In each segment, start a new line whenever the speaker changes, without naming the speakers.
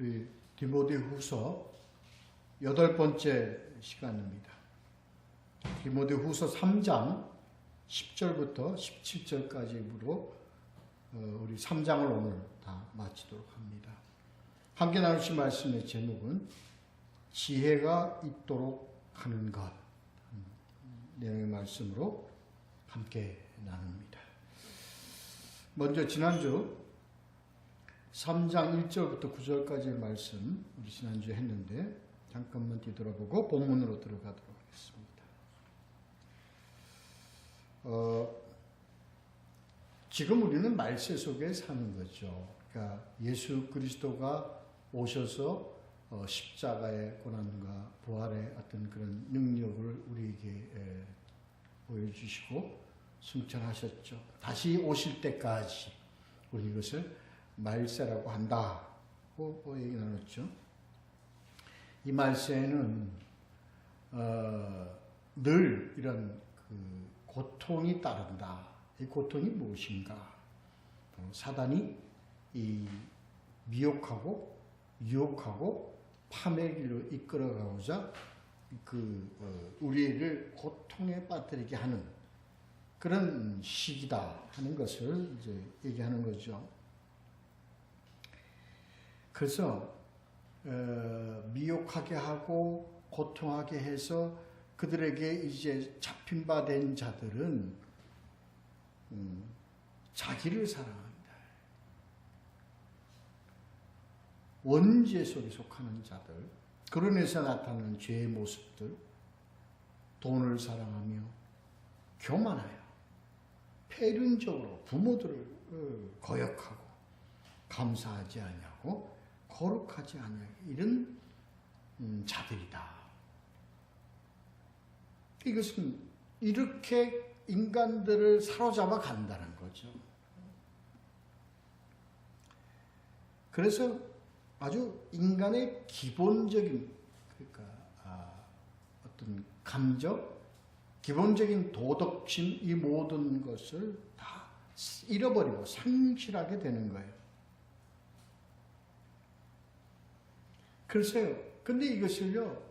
우리 디모데후서 8번째 시간입니다. 디모데후서 3장 10절부터 17절까지로 우리 3장을 오늘 다 마치도록 합니다. 함께 나누실 말씀의 제목은 지혜가 있도록 하는 것 내용의 말씀으로 함께 나눕니다. 먼저 지난주 3장 1절부터 9절까지의 말씀 우리 지난주에 했는데 잠깐만 뒤돌아보고 본문으로 들어가도록 하겠습니다. 지금 우리는 말세 속에 사는 거죠. 그러니까 예수 그리스도가 오셔서 십자가의 고난과 부활의 어떤 그런 능력을 우리에게 보여주시고 승천하셨죠. 다시 오실 때까지 우리 이것을 말세라고 한다고 얘기 나눴죠. 이 말세에는 늘 이런 고통이 따른다. 이 고통이 무엇인가? 사단이 이 미혹하고 유혹하고 파멸의 길로 이끌어가고자 우리를 고통에 빠뜨리게 하는 그런 시기다 하는 것을 이제 얘기하는 거죠. 그래서 미혹하게 하고 고통하게 해서 그들에게 이제 잡힌 바 된 자들은 자기를 사랑합니다. 원죄 속에 속하는 자들, 그런에서 나타나는 죄의 모습들, 돈을 사랑하며 교만하여 폐륜적으로 부모들을 거역하고 감사하지 아니하고 거룩하지 아니하고 이런 자들이다. 이것은 이렇게 인간들을 사로잡아 간다는 거죠. 그래서 아주 인간의 기본적인 어떤 감정, 기본적인 도덕심 이 모든 것을 다 잃어버리고 상실하게 되는 거예요. 글쎄요. 근데 이것을요,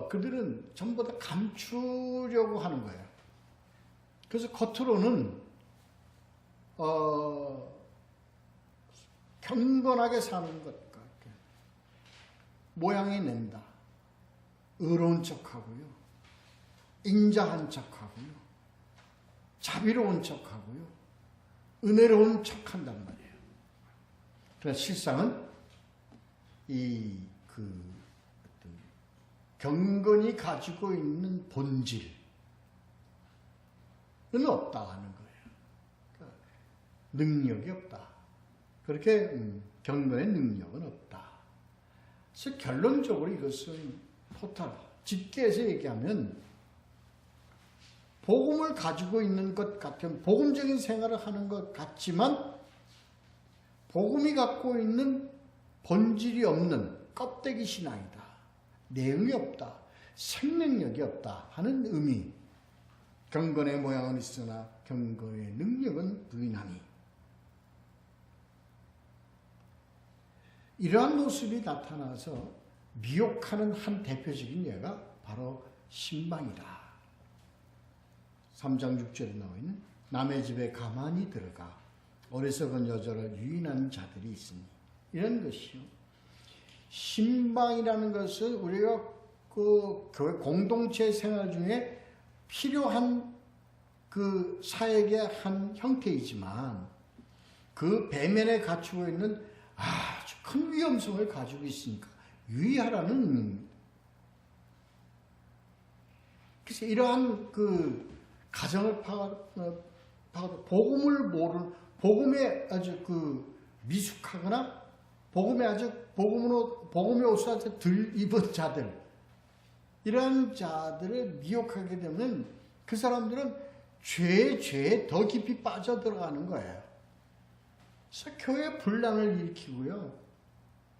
그들은 전부 다 감추려고 하는 거예요. 그래서 겉으로는, 경건하게 사는 것 같게 모양이 낸다. 의로운 척하고요. 인자한 척하고요. 자비로운 척하고요. 은혜로운 척한단 말이에요. 그러나 실상은 어떤 경건이 가지고 있는 본질은 없다 하는 거예요. 그러니까 능력이 없다. 그렇게 경건의 능력은 없다. 그래서 결론적으로 이것은 직계에서 얘기하면 복음을 가지고 있는 것 같은 복음적인 생활을 하는 것 같지만 복음이 갖고 있는 본질이 없는 껍데기 신앙이다. 내용이 없다. 생명력이 없다 하는 의미. 경건의 모양은 있으나 경건의 능력은 부인하니. 이러한 모습이 나타나서 미혹하는 한 대표적인 예가 바로 신방이다. 3장 6절에 나와 있는 남의 집에 가만히 들어가 어리석은 여자를 유인하는 자들이 있으니 이런 것이요. 신방이라는 것은 우리가 교회 공동체 생활 중에 필요한 사역의 한 형태이지만 그 배면에 갖추고 있는 아주 큰 위험성을 가지고 있으니까 유의하라는 의미입니다. 그래서 이러한 가정을 복음을 모르는, 복음에 아주 미숙하거나 복음의 옷을 덜 입은 자들, 이러한 자들을 미혹하게 되면 그 사람들은 죄에 더 깊이 빠져들어가는 거예요. 그래서 교회 분란을 일으키고요.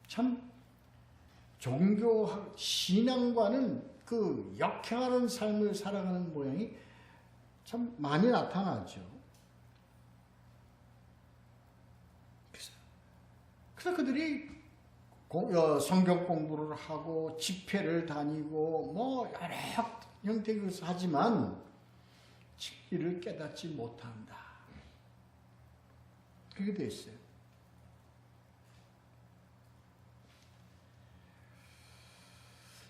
참 신앙과는 역행하는 삶을 살아가는 모양이 참 많이 나타나죠. 그래서 그들이 성경 공부를 하고 집회를 다니고 뭐 여러 형태의 것을 하지만 진리를 깨닫지 못한다. 그렇게 돼 있어요.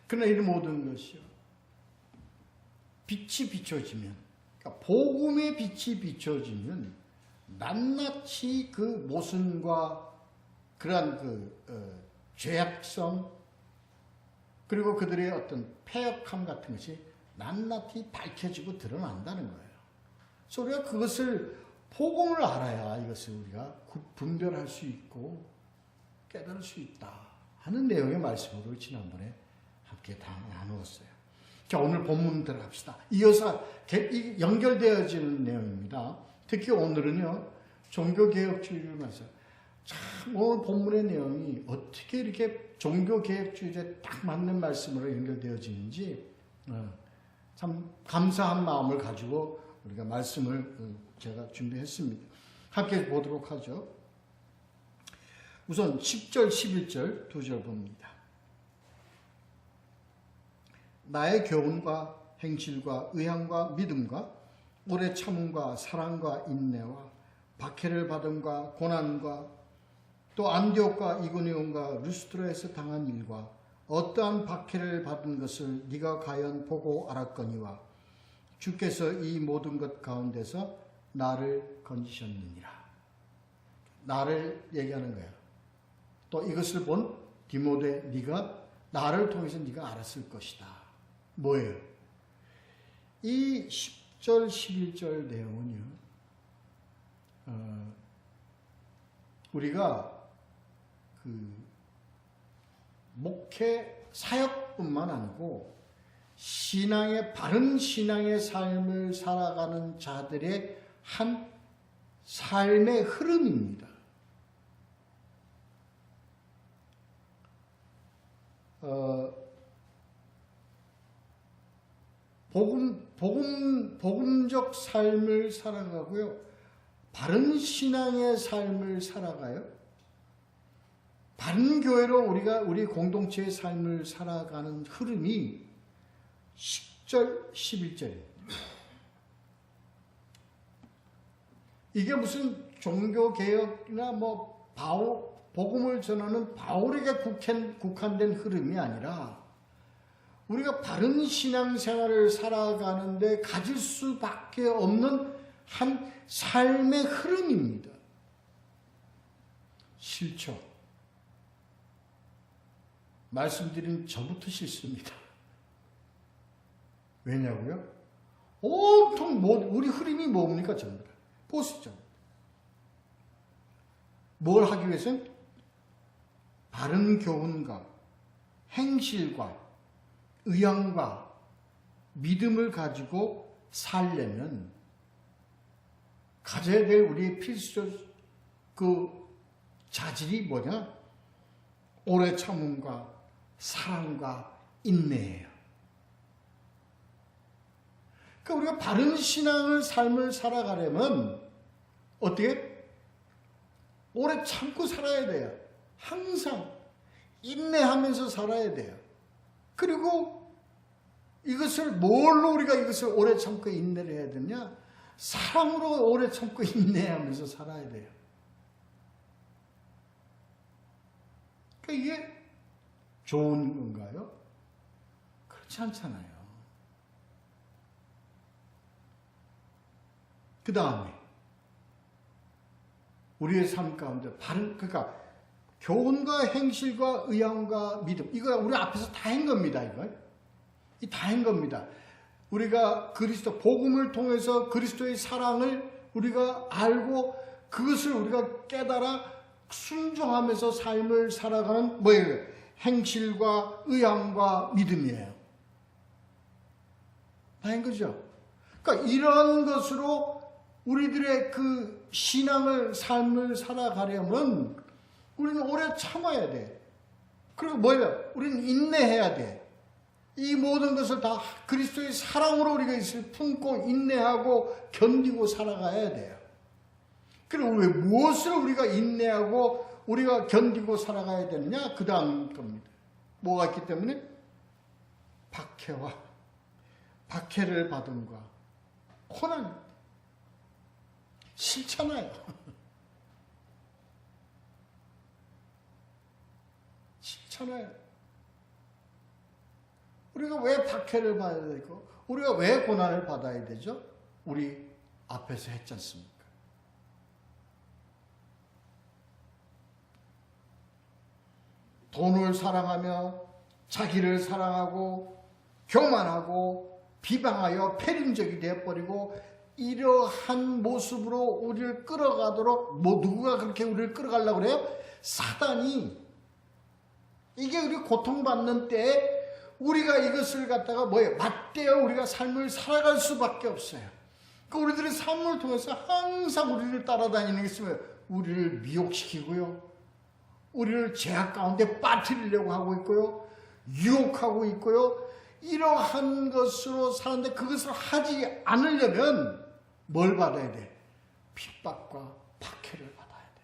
그러나 이 모든 것이요, 빛이 비춰지면, 그러니까 복음의 빛이 비춰지면 낱낱이 그 모순과 그러한 죄악성, 그리고 그들의 어떤 패역함 같은 것이 낱낱이 밝혀지고 드러난다는 거예요. 그래서 우리가 그것을, 복음을 알아야 이것을 우리가 분별할 수 있고 깨달을 수 있다 하는 내용의 말씀으로 지난번에 함께 다 나누었어요. 자, 오늘 본문 들어갑시다. 이어서 연결되어지는 내용입니다. 특히 오늘은요, 종교개혁주의를 말해서 참 오늘 본문의 내용이 어떻게 이렇게 종교개혁주의에 딱 맞는 말씀으로 연결되어지는지 참 감사한 마음을 가지고 우리가 말씀을 제가 준비했습니다. 함께 보도록 하죠. 우선 10절, 11절 두 절 봅니다. 나의 교훈과 행실과 의향과 믿음과 오래 참음과 사랑과 인내와 박해를 받음과 고난과 또 안디옥과 이고니온과 루스트라에서 당한 일과 어떠한 박해를 받은 것을 네가 과연 보고 알았거니와 주께서 이 모든 것 가운데서 나를 건지셨느니라. 나를 얘기하는 거예요. 또 이것을 본 디모데, 네가 나를 통해서 네가 알았을 것이다. 뭐예요? 이 10절, 11절 내용은요, 우리가 목회 사역뿐만 아니고 바른 신앙의 삶을 살아가는 자들의 한 삶의 흐름입니다. 복음적 삶을 살아가고요, 바른 신앙의 삶을 살아가요. 바른 교회로 우리 공동체의 삶을 살아가는 흐름이 10절, 11절입니다. 이게 무슨 종교개혁이나 복음을 전하는 바울에게 국한된 흐름이 아니라 우리가 바른 신앙생활을 살아가는데 가질 수밖에 없는 한 삶의 흐름입니다. 실천. 말씀드린 저부터 싫습니다. 왜냐고요? 온통 우리 흐름이 뭡니까? 전부 다 보시죠. 뭘 하기 위해서는 바른 교훈과 행실과 의향과 믿음을 가지고 살려면 가져야 될 우리의 필수적 자질이 뭐냐? 오래 참음과 사랑과 인내예요. 그러니까 우리가 바른 삶을 살아가려면 어떻게? 오래 참고 살아야 돼요. 항상 인내하면서 살아야 돼요. 그리고 우리가 이것을 오래 참고 인내를 해야 되냐? 사랑으로 오래 참고 인내하면서 살아야 돼요. 그러니까 이게 좋은 건가요? 그렇지 않잖아요. 그 다음에 우리의 삶 가운데 그러니까 교훈과 행실과 의향과 믿음, 이거 우리 앞에서 다 한 겁니다. 이거 다 한 겁니다. 우리가 복음을 통해서 그리스도의 사랑을 우리가 알고 그것을 우리가 깨달아 순종하면서 삶을 살아가는 뭐예요? 행실과 의향과 믿음이에요. 다 한 거죠. 그러니까 이런 것으로 우리들의 삶을 살아가려면 우리는 오래 참아야 돼. 그리고 뭐예요? 우리는 인내해야 돼. 이 모든 것을 다 그리스도의 사랑으로 우리가 품고 인내하고 견디고 살아가야 돼요. 그리고 무엇을 우리가 인내하고 우리가 견디고 살아가야 되느냐? 그 다음 겁니다. 뭐가 있기 때문에? 박해를 받음과 고난. 싫잖아요. 싫잖아요. 우리가 왜 박해를 받아야 되고 우리가 왜 고난을 받아야 되죠? 우리 앞에서 했지 않습니까? 돈을 사랑하며 자기를 사랑하고 교만하고 비방하여 패륜적이 되어버리고 이러한 모습으로 우리를 끌어가도록 누구가 그렇게 우리를 끌어가려고 그래요? 사단이. 이게 우리 고통받는 때에 우리가 이것을 갖다가 맞대어 우리가 삶을 살아갈 수밖에 없어요. 우리들의 삶을 통해서 항상 우리를 따라다니는 게 있으면 우리를 미혹시키고요. 우리를 죄악 가운데 빠뜨리려고 하고 있고요. 유혹하고 있고요. 이러한 것으로 사는데 그것을 하지 않으려면 뭘 받아야 돼? 핍박과 박해를 받아야 돼.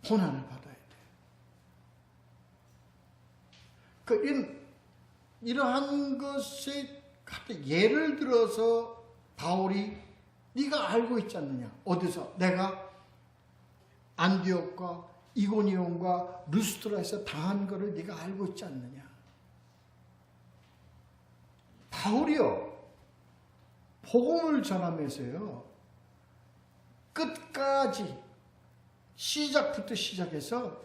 고난을 받아야 돼. 이러한 것에 예를 들어서 바울이 네가 알고 있지 않느냐? 어디서? 내가 안디옥과 이고니온과 루스트라에서 당한 것을 네가 알고 있지 않느냐? 바울이요. 복음을 전하면서요. 끝까지 시작부터 시작해서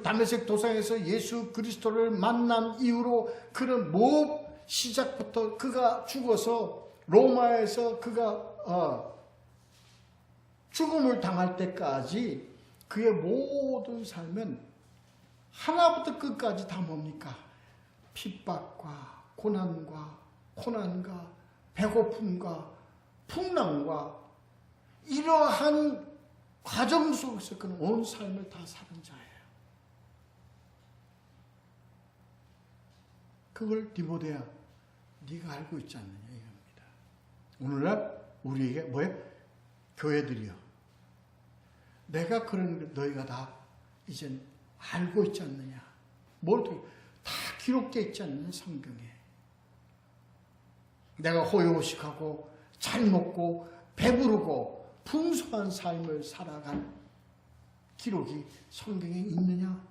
다메섹 도상에서 예수 그리스도를 만난 이후로 그는 시작부터 그가 죽어서 로마에서 그가 죽음을 당할 때까지 그의 모든 삶은 하나부터 끝까지 다 뭡니까? 핍박과 고난과 배고픔과 풍랑과 이러한 과정 속에서 그는 온 삶을 다 사는 자예요. 그걸 디모데야 네가 알고 있지 않느냐 이겁니다. 오늘날 우리에게 뭐예요? 교회들이요. 내가 그런 너희가 다 이젠 알고 있지 않느냐. 다 기록되어 있지 않느냐 성경에. 내가 호요식하고 잘 먹고 배부르고 풍성한 삶을 살아간 기록이 성경에 있느냐?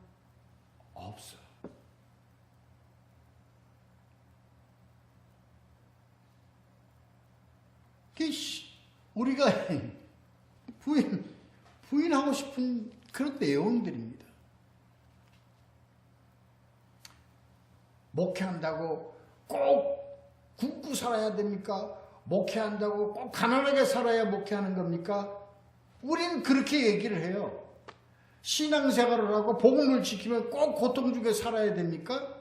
없어. 우리가 부인하고 싶은 그런 내용들입니다. 목회한다고 꼭 굶고 살아야 됩니까? 목회한다고 꼭 가난하게 살아야 목회하는 겁니까? 우리는 그렇게 얘기를 해요. 신앙생활을 하고 복음을 지키면 꼭 고통 중에 살아야 됩니까?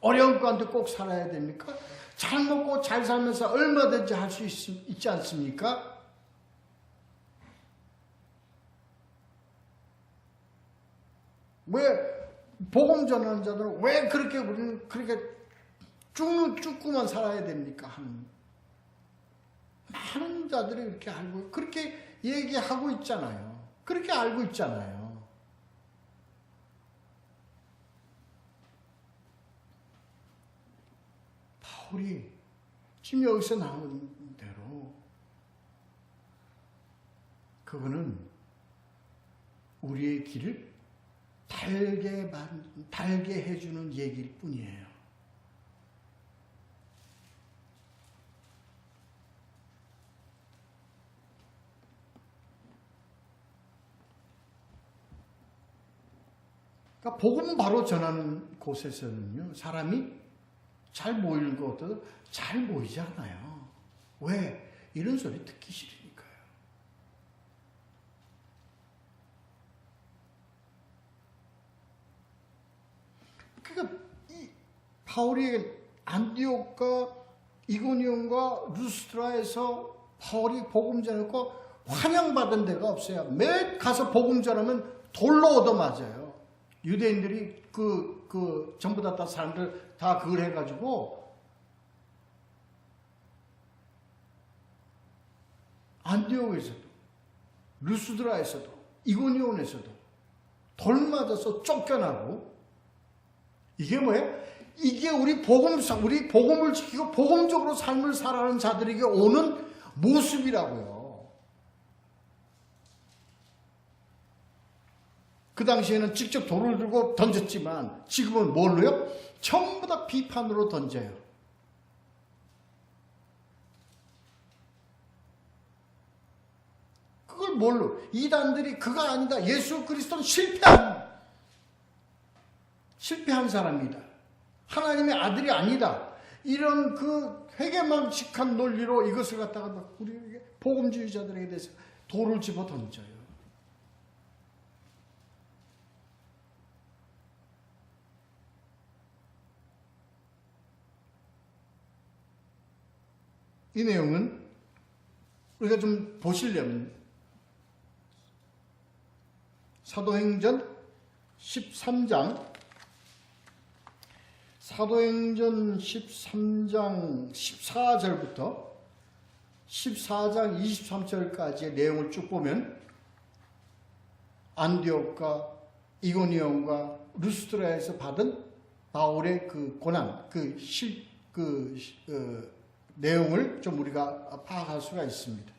어려운 가운데 꼭 살아야 됩니까? 잘 먹고 잘 살면서 얼마든지 할 수 있지 않습니까? 왜 복음 전하는 자들은 왜 그렇게 우리는 그렇게 죽고만 살아야 됩니까? 많은 자들이 그렇게 알고 그렇게 얘기하고 있잖아요. 그렇게 알고 있잖아요. 바울이 지금 여기서 나온 대로 그거는 우리의 길을 달게 해주는 얘기일 뿐이에요. 그러니까 복음 바로 전하는 곳에서는요, 사람이 잘 모이는 것도 잘 모이지 않아요. 왜? 이런 소리 듣기 싫으니까요. 그러니까 이 바울이 안디옥과 이고니온과 루스트라에서 바울이 복음 전했고 환영받은 데가 없어요. 매 가서 복음 전하면 돌로 얻어맞아요. 유대인들이 전부 다 사람들 다 그걸 해가지고 안디옥에서도, 루스드라에서도, 이고니온에서도 돌 맞아서 쫓겨나고, 이게 뭐예요? 이게 우리 복음을 지키고 복음적으로 삶을 살아가는 자들에게 오는 모습이라고요. 그 당시에는 직접 돌을 들고 던졌지만 지금은 뭘로요? 전부 다 비판으로 던져요. 그걸 뭘로? 이단들이 그거 아니다. 예수 그리스도는 실패한 사람이다. 하나님의 아들이 아니다. 이런 그 회개망측한 논리로 이것을 갖다가 우리 복음주의자들에게 대해서 돌을 집어 던져요. 이 내용은 우리가 좀 보시려면 사도행전 13장 14절부터 14장 23절까지의 내용을 쭉 보면 안디옥과 이고니온과 루스드라에서 받은 바울의 그 고난, 내용을 좀 우리가 파악할 수가 있습니다.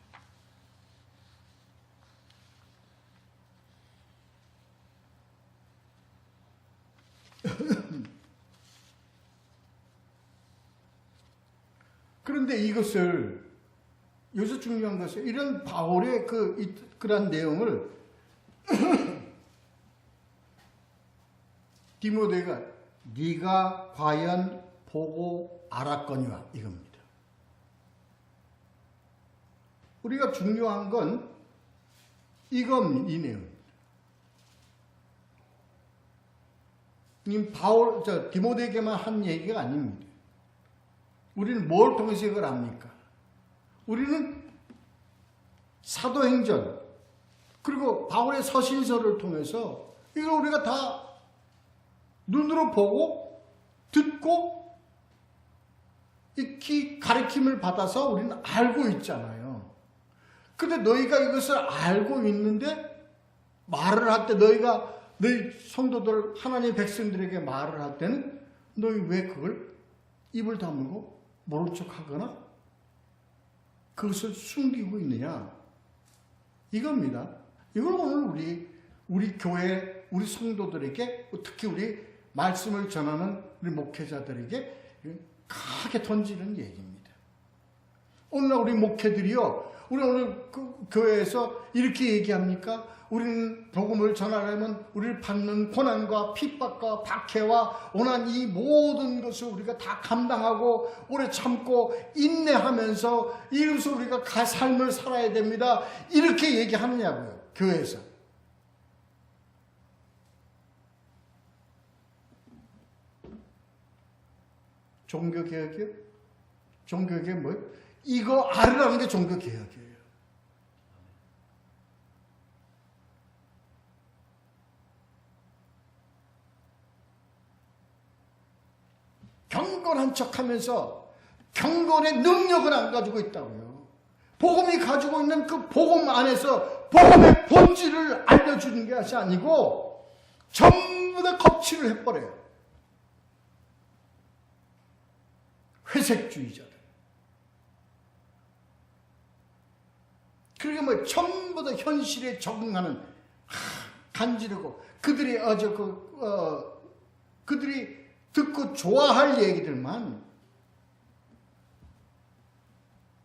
그런데 이것을, 여기서 중요한 것은 이런 바울의 그런 내용을 디모데가 네가 과연 보고 알았거니와 이겁니다. 우리가 중요한 건 이 내용입니다. 디모데에게만 한 얘기가 아닙니다. 우리는 뭘 통해서 이걸 압니까? 우리는 사도행전 그리고 바울의 서신서를 통해서 이걸 우리가 다 눈으로 보고 듣고 익히 가르침을 받아서 우리는 알고 있잖아요. 근데 너희가 이것을 알고 있는데 말을 할 때 너희 성도들 하나님의 백성들에게 말을 할 때는 너희 왜 그걸 입을 다물고 모른 척하거나 그것을 숨기고 있느냐, 이겁니다. 이걸 오늘 우리 교회 우리 성도들에게, 특히 우리 말씀을 전하는 우리 목회자들에게 강하게 던지는 얘기입니다. 오늘날 우리 목회들이요, 우리 오늘 그 교회에서 이렇게 얘기합니까? 우리는 복음을 전하려면 우리를 받는 고난과 핍박과 박해와 오난 이 모든 것을 우리가 다 감당하고 오래 참고 인내하면서 이로써 우리가 삶을 살아야 됩니다. 이렇게 얘기하느냐고요, 교회에서. 종교개혁이요? 종교개혁이 뭐예요? 이거 알으라는 게 종교개혁이에요. 경건한 척하면서 경건의 능력을 안 가지고 있다고요. 복음이 가지고 있는 그 복음 안에서 복음의 본질을 알려주는 것이 아니고 전부 다 거치를 해버려요. 회색주의자들. 그러게 뭐 전부 다 현실에 적응하는 간지르고 그들이 듣고 좋아할 얘기들만,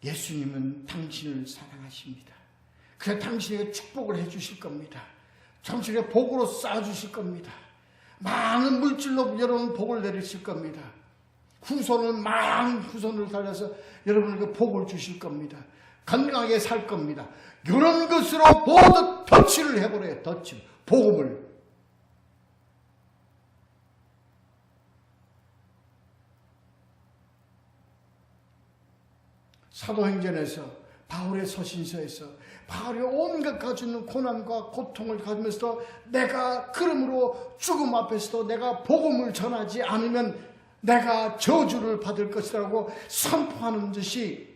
예수님은 당신을 사랑하십니다. 그래서 당신에게 축복을 해주실 겁니다. 당신에게 복으로 쌓아주실 겁니다. 많은 물질로 여러분 복을 내리실 겁니다. 많은 후손을 살려서 여러분에게 복을 주실 겁니다. 건강하게 살 겁니다. 이런 것으로 모두 덧칠을 해버려요. 덧칠. 복음을. 사도행전에서 바울의 서신서에서 바울이 온갖 가지는 고난과 고통을 가지면서도 내가 그러므로 죽음 앞에서도 내가 복음을 전하지 않으면 내가 저주를 받을 것이라고 선포하는 듯이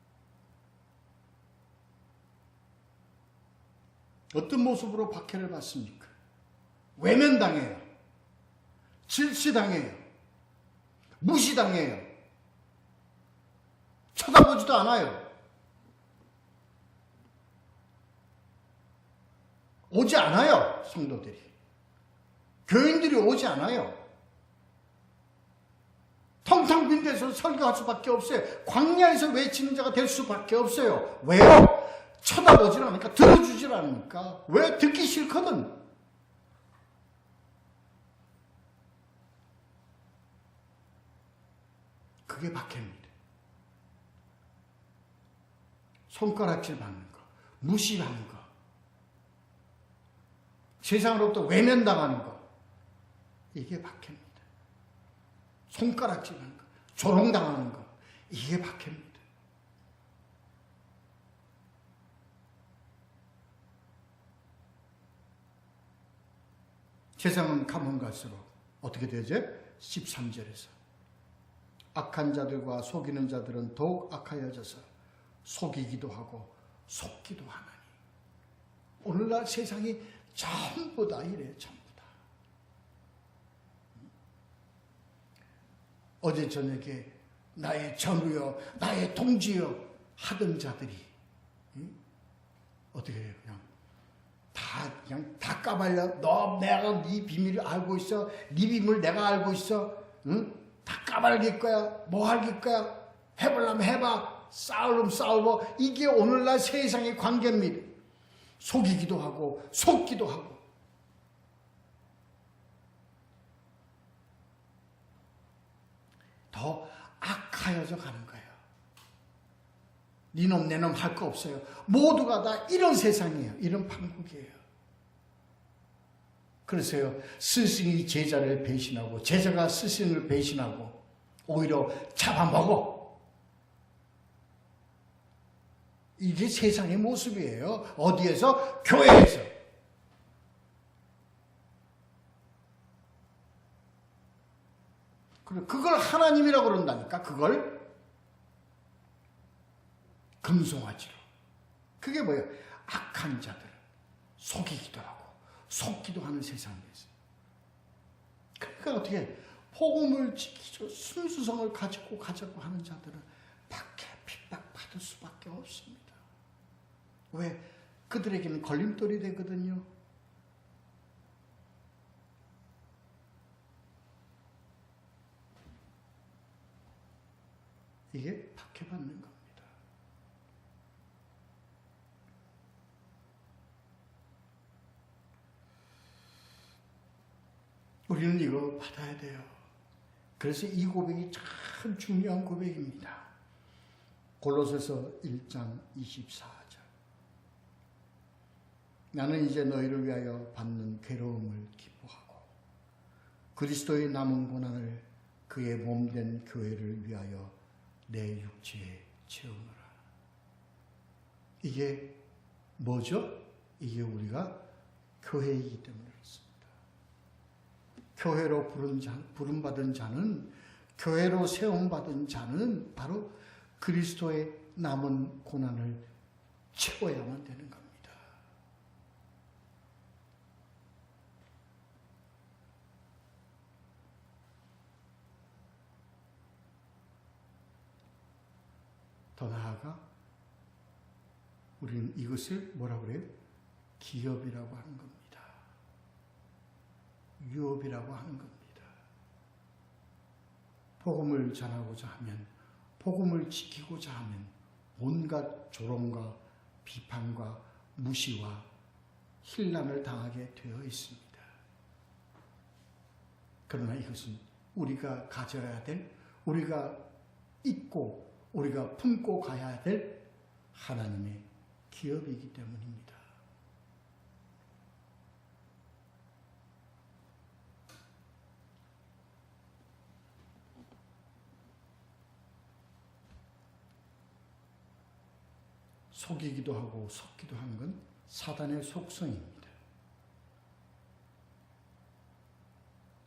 어떤 모습으로 박해를 받습니까? 외면당해요. 질시당해요. 무시당해요. 쳐다보지도 않아요. 오지 않아요. 성도들이. 교인들이 오지 않아요. 텅텅 빈 데서 설교할 수밖에 없어요. 광야에서 외치는 자가 될 수밖에 없어요. 왜요? 쳐다보질 않으니까, 들어주질 않으니까. 왜? 듣기 싫거든. 그게 박해입니다. 손가락질 받는 거, 무시하는 거, 세상으로부터 외면당하는 거, 이게 박해입니다. 손가락질 하는 거, 조롱당하는 거, 이게 박해입니다. 세상은 가면 갈수록 어떻게 되죠? 13절에서 악한 자들과 속이는 자들은 더욱 악하여져서 속이기도 하고 속기도 하나니. 오늘날 세상이 전부 다 이래요. 전부 다. 어제 저녁에 나의 전우여 나의 동지여 하던 자들이 어떻게 해요? 그냥 다 까발려. 너 내가 네 비밀을 알고 있어. 네 비밀 내가 알고 있어. 응? 다 까발릴 거야. 뭐 할 거야. 해보려면 해봐. 싸우려면 싸우고. 이게 오늘날 세상의 관계입니다. 속이기도 하고 속기도 하고. 더 악하여져 가는 거예요. 니놈 내놈 할 거 없어요. 모두가 다 이런 세상이에요. 이런 판국이에요. 그래서요, 스승이 제자를 배신하고 제자가 스승을 배신하고 오히려 잡아먹어. 이게 세상의 모습이에요. 어디에서? 교회에서. 그걸 하나님이라고 그런다니까. 그걸 금송아지로. 그게 뭐예요? 악한 자들 속이기도 하고 속기도 하는 세상에서. 그러니까 어떻게 복음을 지키죠. 순수성을 가지고 가자고 하는 자들은 박해 핍박받을 수밖에 없습니다. 왜? 그들에게는 걸림돌이 되거든요. 이게 박해받는 겁니다. 우리는 이거 받아야 돼요. 그래서 이 고백이 참 중요한 고백입니다. 골로새서 1장 24절. 나는 이제 너희를 위하여 받는 괴로움을 기뻐하고 그리스도의 남은 고난을 그의 몸된 교회를 위하여 내 육체에 채우노라. 이게 뭐죠? 이게 우리가 교회이기 때문에 그렇습니다. 교회로 부름받은 자는, 교회로 세움받은 자는 바로 그리스도의 남은 고난을 채워야만 되는 겁니다. 더 나아가 우리는 이것을 뭐라고 그래요? 기업이라고 하는 겁니다. 유업이라고 하는 겁니다. 복음을 전하고자 하면, 복음을 지키고자 하면 온갖 조롱과 비판과 무시와 힐난을 당하게 되어 있습니다. 그러나 이것은 우리가 가져야 될, 우리가 잊고 우리가 품고 가야 될 하나님의 기업이기 때문입니다. 속이기도 하고 속기도 하는 건 사단의 속성입니다.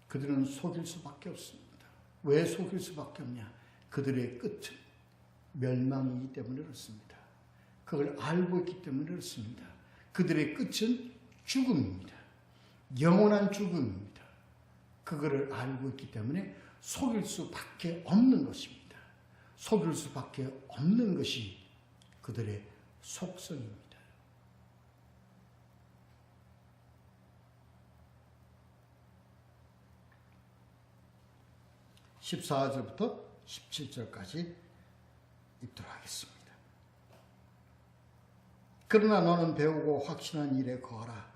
그들은 속일 수밖에 없습니다. 왜 속일 수밖에 없냐? 그들의 끝은 멸망이기 때문에 그렇습니다. 그걸 알고 있기 때문에 그렇습니다. 그들의 끝은 죽음입니다. 영원한 죽음입니다. 그거를 알고 있기 때문에 속일 수밖에 없는 것입니다. 속일 수밖에 없는 것이 그들의 속성입니다. 14절부터 17절까지 읽도록 하겠습니다. 그러나 너는 배우고 확신한 일에 거하라.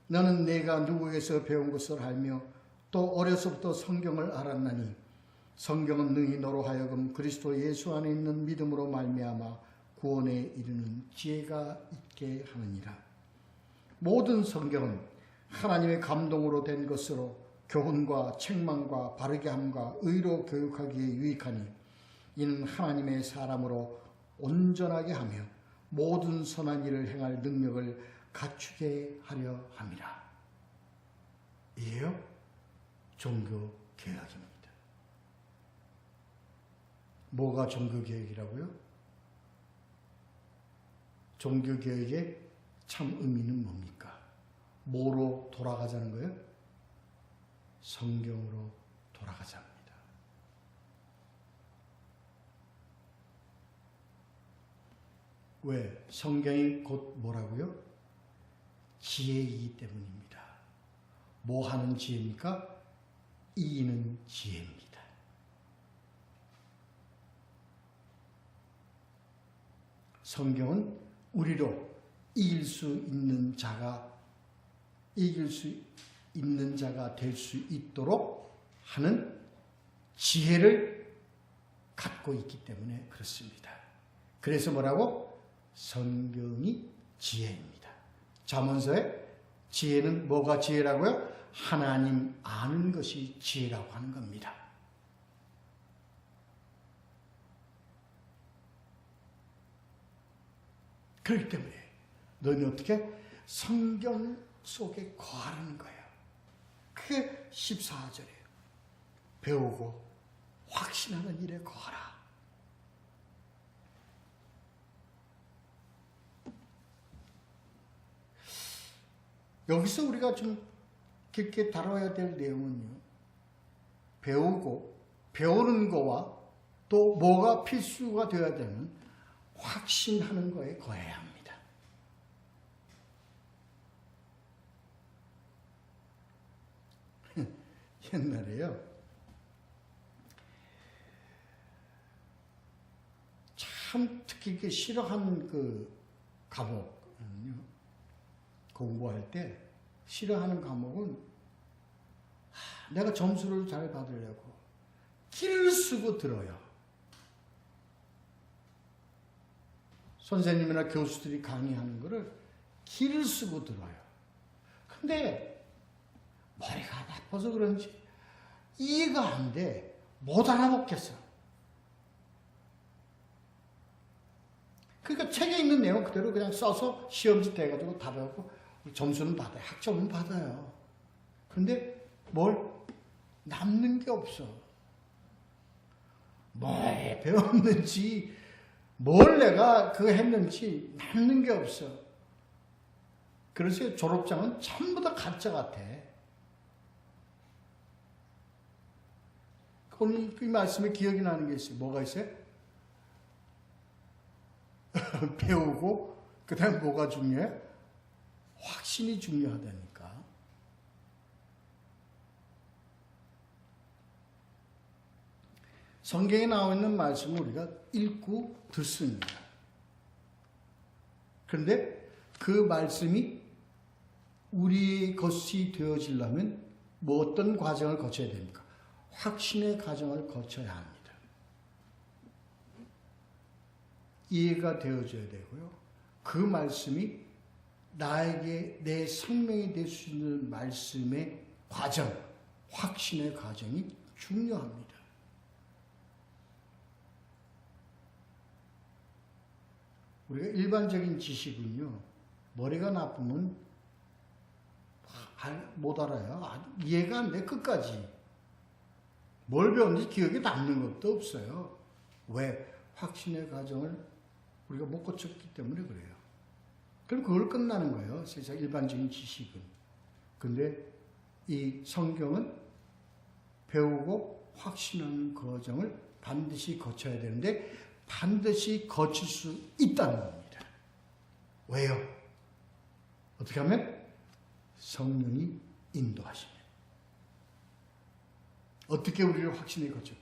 너는 내가 누구에게서 배운 것을 알며 또 어려서부터 성경을 알았나니 성경은 능히 너로 하여금 그리스도 예수 안에 있는 믿음으로 말미암아 구원에 이르는 지혜가 있게 하느니라. 모든 성경은 하나님의 감동으로 된 것으로 교훈과 책망과 바르게 함과 의로 교육하기에 유익하니 이는 하나님의 사람으로 온전하게 하며 모든 선한 일을 행할 능력을 갖추게 하려 함이라. 이에요? 종교개혁입니다. 뭐가 종교개혁이라고요? 종교개혁의 참 의미는 뭡니까? 뭐로 돌아가자는 거예요? 성경으로 돌아가자입니다. 왜? 성경이 곧 뭐라고요? 지혜이기 때문입니다. 뭐 하는 지혜입니까? 이기는 지혜입니다. 성경은 우리로 이길 수 있는 자가 될 수 있도록 하는 지혜를 갖고 있기 때문에 그렇습니다. 그래서 뭐라고? 성경이 지혜입니다. 잠언서에 지혜는 뭐가 지혜라고요? 하나님 아는 것이 지혜라고 하는 겁니다. 그렇기 때문에 너는 어떻게? 성경 속에 거하라는 거예요. 그게 14절이에요. 배우고 확신하는 일에 거하라. 여기서 우리가 좀 깊게 다뤄야 될 내용은요. 배우고 배우는 거와 또 뭐가 필수가 되어야 되는 확신하는 거에 거해야 합니다. 옛날에요. 참 특히 그 싫어하는 그 과목 공부할 때 싫어하는 과목은 내가 점수를 잘 받으려고 기를 쓰고 들어요. 선생님이나 교수들이 강의하는 거를 기를 쓰고 들어요. 근데 머리가 나빠서 그런지 이해가 안 돼. 못 알아먹겠어. 그러니까 책에 있는 내용 그대로 그냥 써서 시험지 떼가지고 답하고 점수는 받아요. 학점은 받아요. 그런데 뭘 남는 게 없어. 뭘 배웠는지 뭘 내가 그거 했는지 남는 게 없어. 그래서 졸업장은 전부 다 가짜 같아. 오늘 이 말씀에 기억이 나는 게 있어요. 뭐가 있어요? 배우고 그 다음에 뭐가 중요해? 확신이 중요하다니까. 성경에 나와 있는 말씀을 우리가 읽고 듣습니다. 그런데 그 말씀이 우리의 것이 되어지려면 뭐 어떤 과정을 거쳐야 됩니까? 확신의 과정을 거쳐야 합니다. 이해가 되어져야 되고요. 그 말씀이 나에게 내 생명이 될 수 있는 말씀의 과정, 확신의 과정이 중요합니다. 우리가 일반적인 지식은요, 머리가 나쁘면 못 알아요. 이해가 안 돼, 끝까지. 뭘 배웠는지 기억에 남는 것도 없어요. 왜? 확신의 과정을 우리가 못 거쳤기 때문에 그래요. 그럼 그걸 끝나는 거예요. 세상 일반적인 지식은. 근데 이 성경은 배우고 확신하는 과정을 반드시 거쳐야 되는데 반드시 거칠 수 있다는 겁니다. 왜요? 어떻게 하면? 성령이 인도하시면. 어떻게 우리를 확신에 거쳐?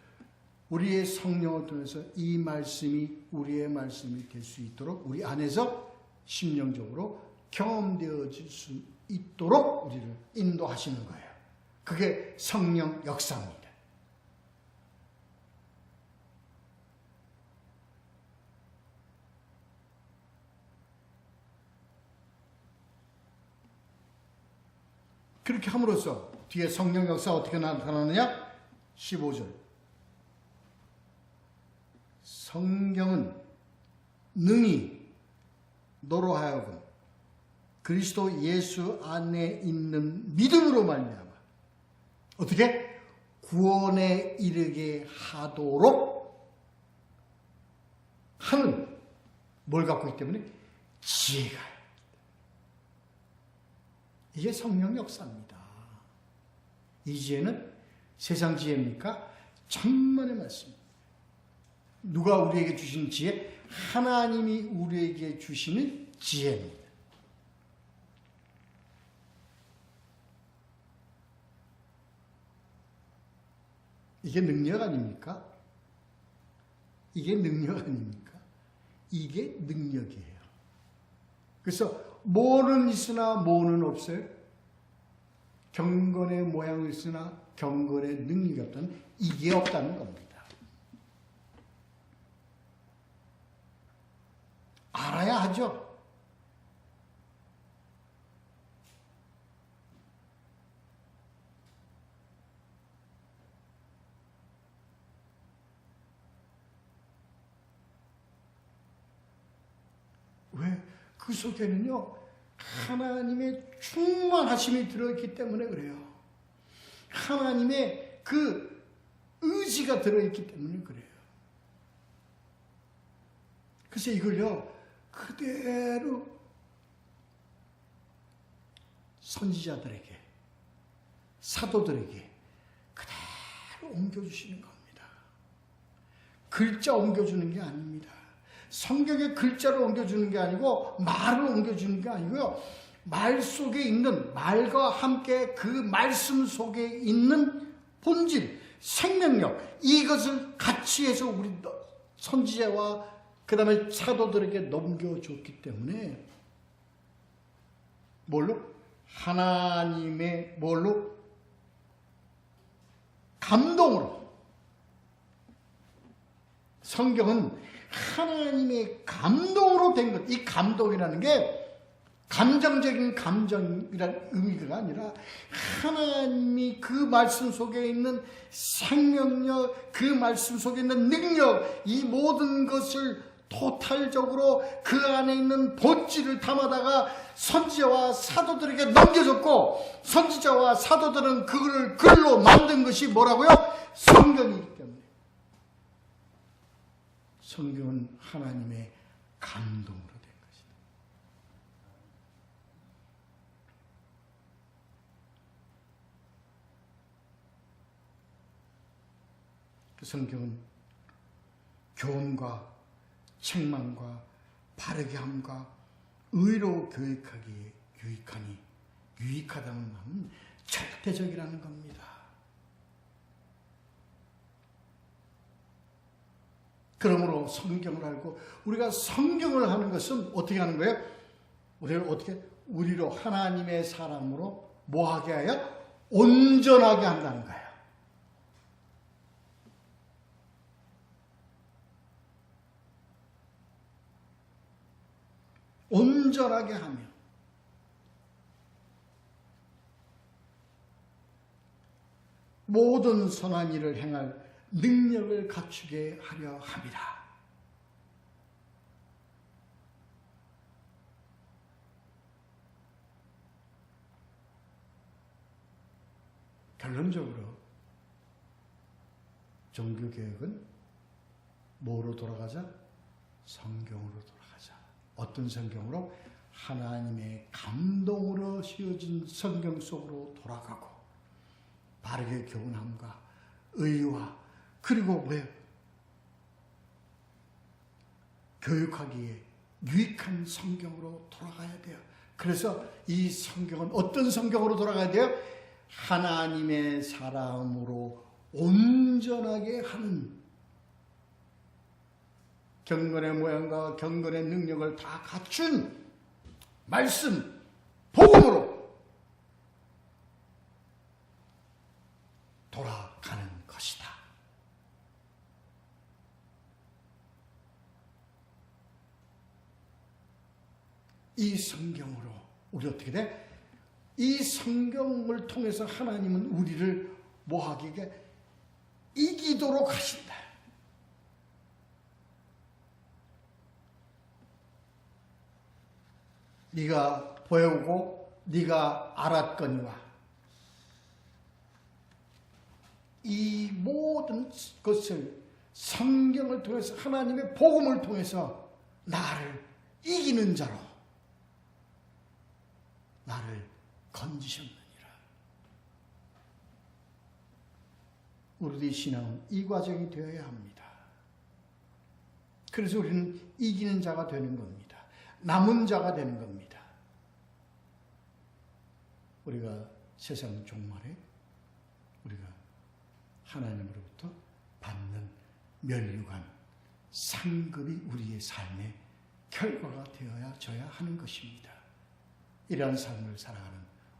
우리의 성령을 통해서 이 말씀이 우리의 말씀이 될 수 있도록 우리 안에서 심령적으로 경험되어질 수 있도록 우리를 인도하시는 거예요. 그게 성령 역사입니다. 그렇게 함으로써 뒤에 성령 역사가 어떻게 나타나느냐? 15절. 성경은 능히 너로 하여금 그리스도 예수 안에 있는 믿음으로 말미암아 어떻게? 구원에 이르게 하도록 하는 뭘 갖고 있기 때문에? 지혜가. 이게 성령 역사입니다. 이 지혜는 세상 지혜입니까? 천만의 말씀입니다. 누가 우리에게 주신 지혜? 하나님이 우리에게 주시는 지혜입니다. 이게 능력 아닙니까? 이게 능력 아닙니까? 이게 능력이에요. 그래서 뭐는 있으나 뭐는 없어요. 경건의 모양이 있으나 경건의 능력이 없다는 이게 없다는 겁니다. 알아야 하죠. 왜? 그 속에는요, 하나님의 충만하심이 들어있기 때문에 그래요. 하나님의 그 의지가 들어있기 때문에 그래요. 그래서 이걸요, 그대로 선지자들에게, 사도들에게 그대로 옮겨주시는 겁니다. 글자 옮겨주는 게 아닙니다. 성경의 글자를 옮겨주는 게 아니고 말을 옮겨주는 게 아니고요. 말 속에 있는, 말과 함께 그 말씀 속에 있는 본질, 생명력, 이것을 같이 해서 우리 선지자와 그 다음에 사도들에게 넘겨줬기 때문에 뭘로? 하나님의 뭘로? 감동으로. 성경은 하나님의 감동으로 된 것. 이 감동이라는 게 감정적인 감정이라는 의미가 아니라 하나님이 그 말씀 속에 있는 생명력, 그 말씀 속에 있는 능력, 이 모든 것을 토탈적으로 그 안에 있는 본질을 담아다가 선지자와 사도들에게 넘겨줬고, 선지자와 사도들은 그거를 글로 만든 것이 뭐라고요? 성경이기 때문에. 성경은 하나님의 감동으로 된 것이다. 그 성경은 교훈과 책망과 바르게 함과 의로 교육하기에 유익하니, 유익하다는 말은 절대적이라는 겁니다. 그러므로 성경을 알고 우리가 성경을 하는 것은 어떻게 하는 거예요? 우리를 어떻게? 우리로 하나님의 사람으로 뭐하게 하여? 온전하게 한다는 거예요. 온전하게 하며 모든 선한 일을 행할 능력을 갖추게 하려 합니다. 결론적으로 종교개혁은 뭐로 돌아가자? 성경으로 돌아가자. 어떤 성경으로? 하나님의 감동으로 씌워진 성경 속으로 돌아가고 바르게 교훈함과 의와 그리고 교육하기에 유익한 성경으로 돌아가야 돼요. 그래서 이 성경은 어떤 성경으로 돌아가야 돼요? 하나님의 사람으로 온전하게 하는 경건의 모양과 경건의 능력을 다 갖춘 말씀, 복음으로 돌아가는 것이다. 이 성경으로 우리 어떻게 돼? 이 성경을 통해서 하나님은 우리를 뭐하기에 이기도록 하신다. 네가 배우고 네가 알았거니와 이 모든 것을 성경을 통해서 하나님의 복음을 통해서 나를 이기는 자로 나를 건지셨느니라. 우리의 신앙은 이 과정이 되어야 합니다. 그래서 우리는 이기는 자가 되는 겁니다. 남은 자가 되는 겁니다. 우리가 세상 종말에 우리가 하나님으로부터 받는 면류관, 상급이 우리의 삶의 결과가 되어야 하는 것입니다. 이러한 삶을 살아가는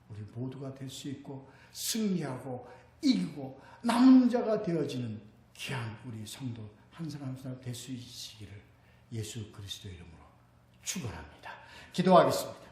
우리 모두가 될 수 있고 승리하고 이기고 남은 자가 되어지는 귀한 우리 성도 한 사람 한 사람 될 수 있으기를 예수 그리스도 이름으로 축원합니다. 기도하겠습니다.